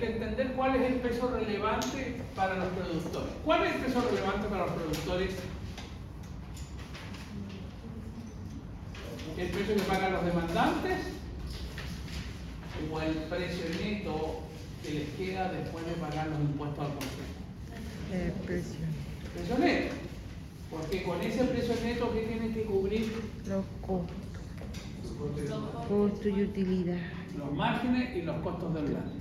que entender cuál es el peso relevante para los productores. ¿Cuál es el peso relevante para los productores? ¿El precio que pagan los demandantes o el precio neto que les queda después de pagar los impuestos al consumo? El precio. El precio neto. Porque con ese precio neto, ¿qué tienen que cubrir? Los costos. Costo y utilidad. Los márgenes y los costos de Orlando.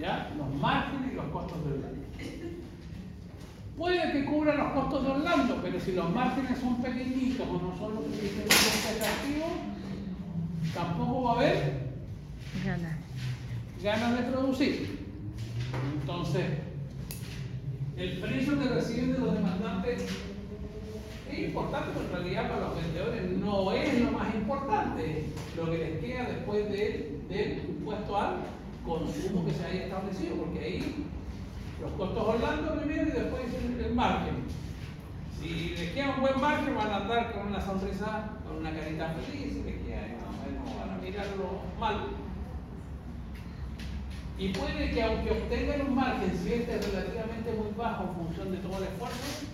¿Ya? Los márgenes y los costos de Orlando. Puede que cubran los costos de Orlando, pero si los márgenes son pequeñitos o no son lo suficientemente atractivos, tampoco va a haber ganas de producir. Entonces, el precio que reciben de los demandantes es importante, pero en realidad para los vendedores no es lo más importante, lo que les queda después del impuesto al consumo que se haya establecido, porque ahí los costos Orlando primero y después el margen. Si les queda un buen margen, van a andar con una sonrisa, con una carita feliz. Si les queda bueno, van a mirarlo mal. Y puede que aunque obtengan un margen, si este es relativamente muy bajo en función de todo el esfuerzo,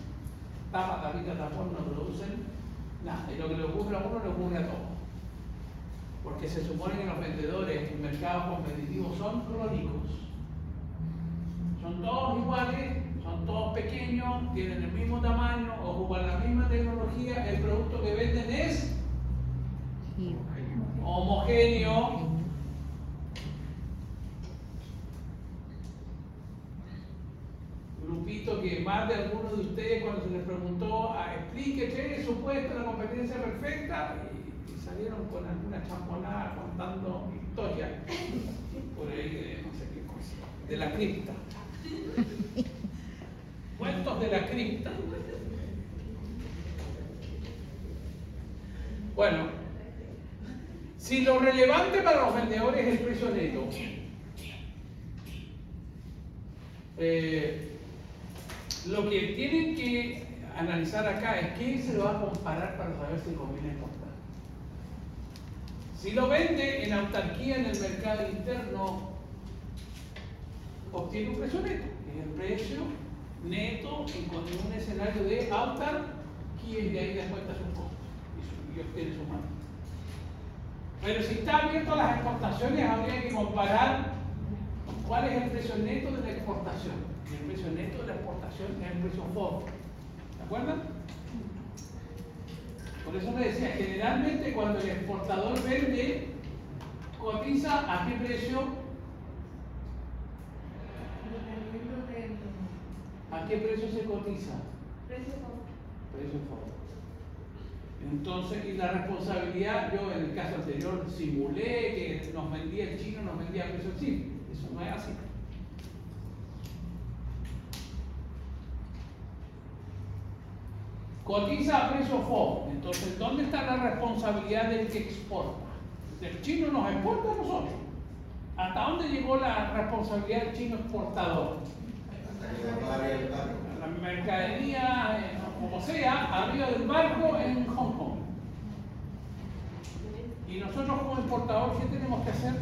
tapa, tapita, tapón, no producen nada. Y lo que le ocurre a uno le ocurre a todos. Porque se supone que los vendedores en mercados competitivos son crónicos. Son todos iguales, son todos pequeños, tienen el mismo tamaño, ocupan la misma tecnología, el producto que venden es homogéneo. Grupito que más de algunos de ustedes cuando se les preguntó, explíquete, supuesto, la competencia perfecta, y salieron con alguna champonada contando historias por ahí de no sé qué cosa, de la cripta. Cuentos de la cripta. Bueno, si lo relevante para los vendedores es el precio neto, lo que tienen que analizar acá es qué se lo va a comparar para saber si conviene exportar. Si lo vende en autarquía en el mercado interno, obtiene un precio neto, que es el precio neto en un escenario de autarquía y de ahí descuenta sus costos y obtiene su margen. Pero si está abierto a las exportaciones, habría que comparar cuál es el precio neto de la exportación. Y el precio neto de la exportación es el precio FOB. ¿De acuerdo? Por eso me decía, generalmente cuando el exportador vende, cotiza a qué precio. ¿A qué precio se cotiza? Precio FOB. Precio FOB. Entonces, y la responsabilidad, yo en el caso anterior simulé que nos vendía el chino, nos vendía a precio chino. Eso no es así. Cotiza a precio FOB. Entonces, ¿dónde está la responsabilidad del que exporta? ¿El chino nos exporta a nosotros? ¿Hasta dónde llegó la responsabilidad del chino exportador? La mercadería, como sea, arriba del barco en Hong Kong. Y nosotros como exportador, ¿qué tenemos que hacer?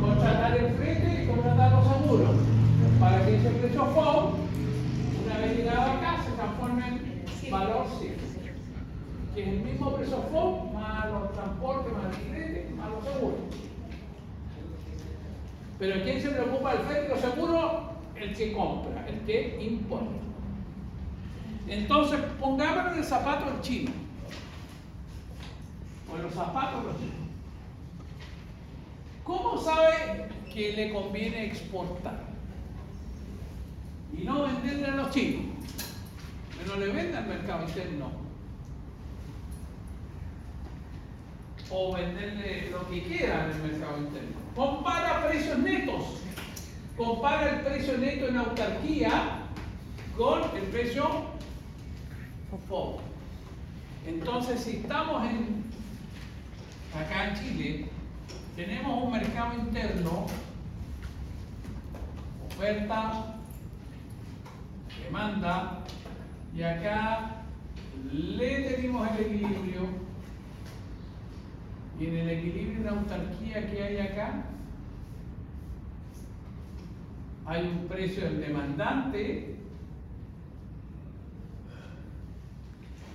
Contratar el flete y contratar los seguros para que ese precio FOB, una vez llegado acá, se transforme en valor 100, que es el mismo precio FOB más los transportes, más el flete, más los seguros. Pero ¿quién se preocupa del flete y los seguros? El que compra, el que importa. Entonces, pongámonos en el zapato del chino, o en los zapatos de los chinos. ¿Cómo sabe que le conviene exportar? Y no venderle a los chinos, pero le vende al mercado interno. O venderle lo que quiera en el mercado interno. Compara precios netos. Compara el precio neto en autarquía con el precio FOB. Entonces, si estamos acá en Chile, tenemos un mercado interno, oferta, demanda, y acá le tenemos el equilibrio Y en el equilibrio de autarquía que hay acá, hay un precio del demandante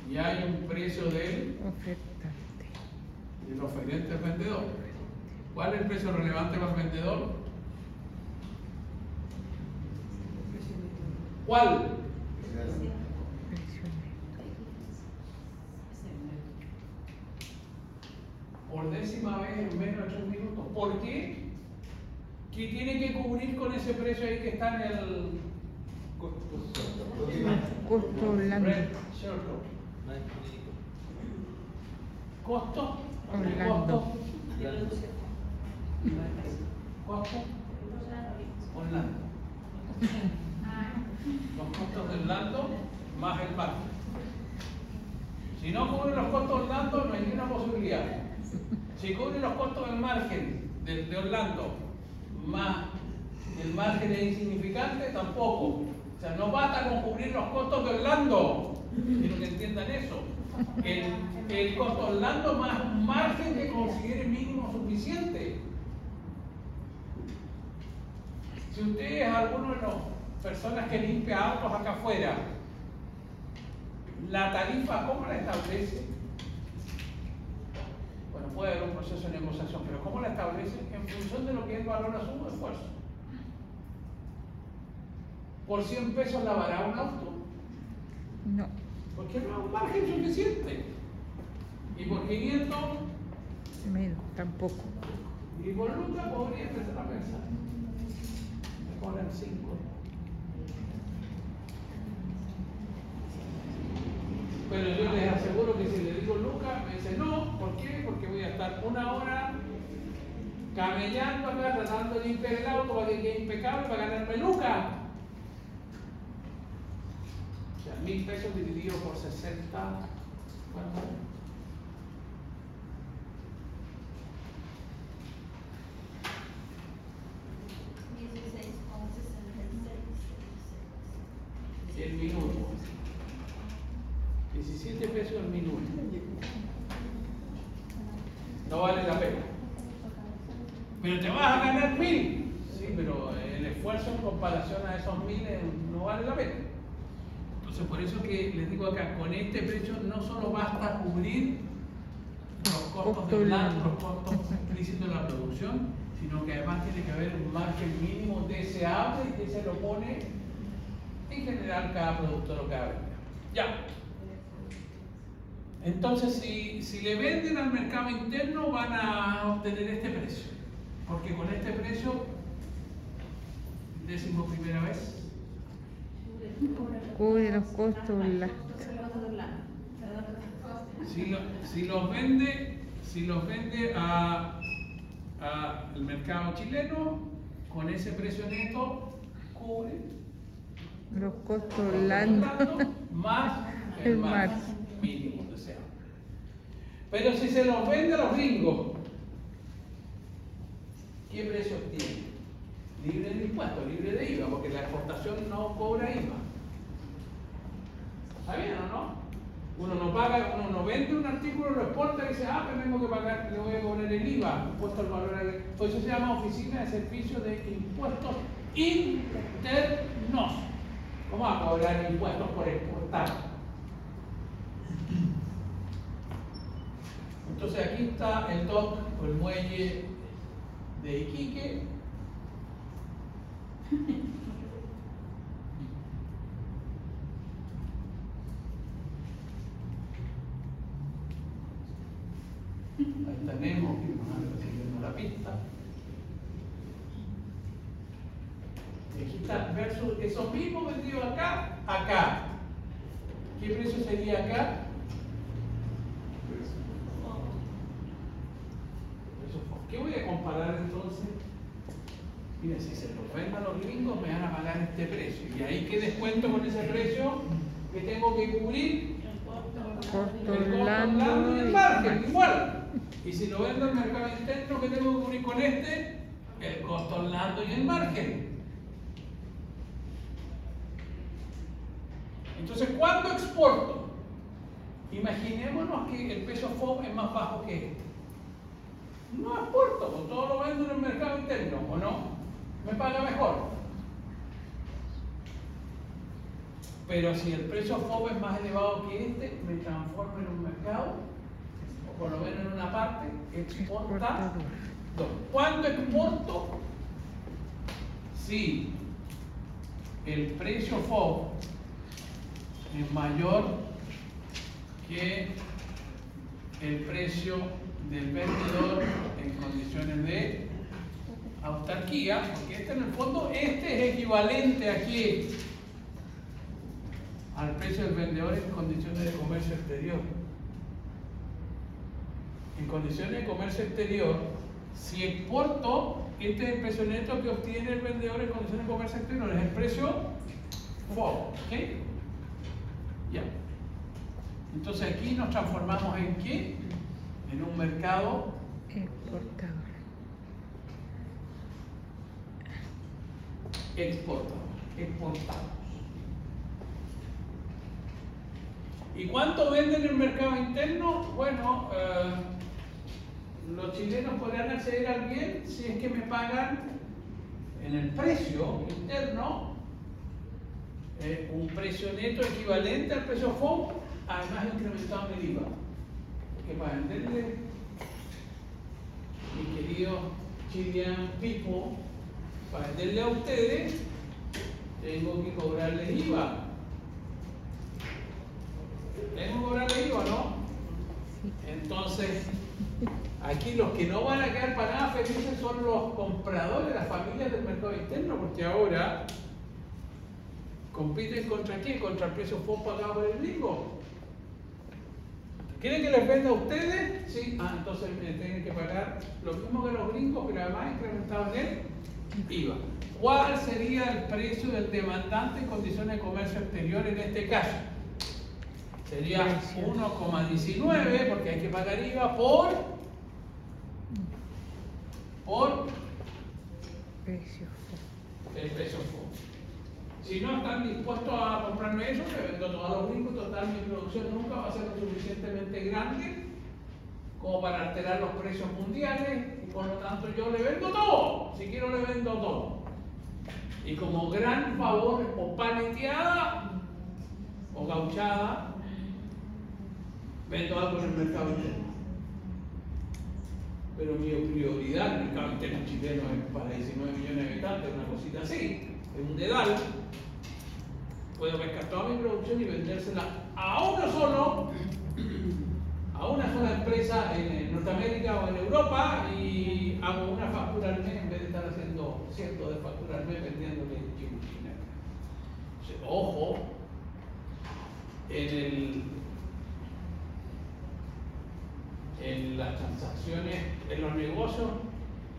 y hay un precio del Ofertante. oferente al vendedor. ¿Cuál es el precio relevante para el vendedor? ¿Cuál? Precio neto. Por décima vez en menos de 3 minutos. ¿Por qué? ¿Qué tiene que cubrir con ese precio ahí que está en el Costo Orlando. Red Circle? ¿Costo? Orlando. ¿Costo? Orlando. Los costos de Orlando más el margen. Si no cubre los costos de Orlando, no hay ninguna posibilidad. Si cubre los costos del margen de Orlando más el margen es insignificante, tampoco. O sea, no basta con cubrir los costos de Orlando. Quiero que entiendan eso. El costo de Orlando más un margen que considere mínimo suficiente. Si usted es alguno de las personas que limpia autos acá afuera, la tarifa, ¿cómo la establece? Bueno, puede haber un proceso de negociación, pero ¿cómo la establece? En función de lo que él valora su esfuerzo. ¿Por 100 pesos lavará un auto? No. Porque no hay un margen suficiente. Y por 500, Menos, tampoco. y por lucas podría empezar a pensar. Me cobran 5. Pero yo les aseguro que si le digo lucas, me dice no. ¿Por qué? Porque voy a estar 1 hora camellando acá, tratando de limpiar el auto para que quede impecable, para ganarme lucas. O sea, 1.000 pesos dividido por 60. ¿Cuánto? El minuto. 17 pesos el minuto. No vale la pena. Pero te vas a ganar 1.000. Sí, pero el esfuerzo en comparación a esos 1.000 no vale la pena. Entonces, por eso que les digo acá, con este precio no solo basta cubrir los costos de planta, los costos explícitos de la producción, sino que además tiene que haber un margen mínimo deseable y que se lo pone en general cada productor o cada vendedor. Ya. Entonces, si le venden al mercado interno, van a obtener este precio. Porque con este precio, 11ª vez, Cubre los costos Orlando. si los vende al mercado chileno, con ese precio neto, cubre Los costos Orlando. más El el margen mínimo deseado. Pero si se los vende a los gringos, ¿qué precio tiene? Libre de impuestos, libre de IVA, porque la exportación no cobra IVA. ¿Está bien o no? Uno no paga, uno no vende un artículo, lo exporta y dice, pero tengo que pagar, le voy a cobrar el IVA, impuesto al valor agregado. Por eso se llama Oficina de Servicios de Impuestos Internos. ¿Cómo va a cobrar impuestos por exportar? Entonces aquí está el dock o el muelle de Iquique. Ahí tenemos, siguiendo la pista. Y aquí está versus esos mismos vendidos acá, acá. ¿Qué precio sería acá? ¿Qué voy a comparar entonces? Miren, si se los vendo a los gringos, me van a pagar este precio. Y ahí, ¿qué descuento con ese precio? Que tengo que cubrir Costo el costo Orlando Orlando y el y margen, igual. Y si lo vendo al mercado interno, ¿qué tengo que cubrir con este? El costo Orlando y el margen. Entonces, ¿cuándo exporto? Imaginémonos que el peso FOB es más bajo que este. No exporto, pues todo lo vendo en el mercado interno, ¿o no? Me paga mejor. Pero si el precio FOB es más elevado que este, me transformo en un mercado, o por lo menos en una parte, exportador. ¿Cuándo exporto? Si el precio FOB es mayor que el precio del vendedor en condiciones de autarquía, porque este en el fondo es equivalente aquí al precio del vendedor en condiciones de comercio exterior. En condiciones de comercio exterior, si exporto, este es el precio neto que obtiene el vendedor en condiciones de comercio exterior, es el precio FOB, ¿ok? Ya. Entonces aquí nos transformamos en ¿qué? En un mercado Exportador. exportador. Exportamos. ¿Y cuánto venden en el mercado interno? Bueno, los chilenos podrán acceder al bien si es que me pagan en el precio interno un precio neto equivalente al precio FOB, además incrementado en el IVA. Porque para venderle, mis queridos Chilean people, para venderle a ustedes, tengo que cobrarles IVA. Tengo que cobrarles IVA, ¿no? Entonces, aquí los que no van a quedar para nada felices son los compradores, las familias del mercado interno, porque ahora compiten contra quién, contra el precio FOB pagado por el gringo. ¿Quieren que les venda a ustedes? Sí. Entonces me tienen que pagar lo mismo que los gringos, pero además incrementado en el IVA. ¿Cuál sería el precio del demandante en condiciones de comercio exterior en este caso? Sería 1,19 porque hay que pagar IVA por Precio. el precio FOB. Si no están dispuestos a comprarme eso, le vendo todo a los gringos. Total, mi producción nunca va a ser lo suficientemente grande como para alterar los precios mundiales y por lo tanto yo le vendo todo. Si quiero le vendo todo. Y como gran favor o paleteada o gauchada, vendo algo en el mercado interno. Pero mi prioridad en el mercado interno chileno es para 19 millones de habitantes, una cosita así, es un dedal. Puedo pescar toda mi producción y vendérsela a una sola empresa en Norteamérica o en Europa y hago una factura al mes en vez de estar haciendo cientos de facturas al mes vendiéndole en China. Ojo, en las transacciones, en los negocios,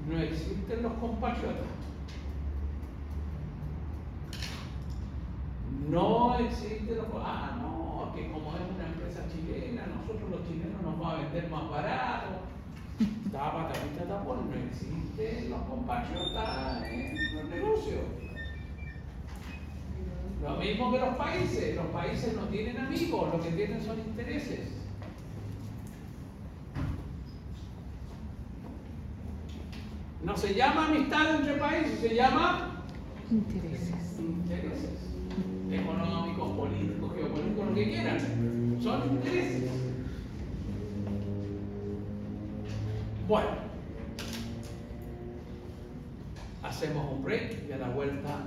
no existen los compatriotas. No existen los... no, que como es una empresa chilena, nosotros los chilenos nos va a vender más barato. Tapa, tapita, tapón, no existen los compatriotas en los negocios. Lo mismo que los países no tienen amigos, lo que tienen son intereses. No se llama amistad entre países, se llama Intereses. intereses económicos, políticos, geopolíticos, lo que quieran. Son intereses. Bueno, hacemos un break y a la vuelta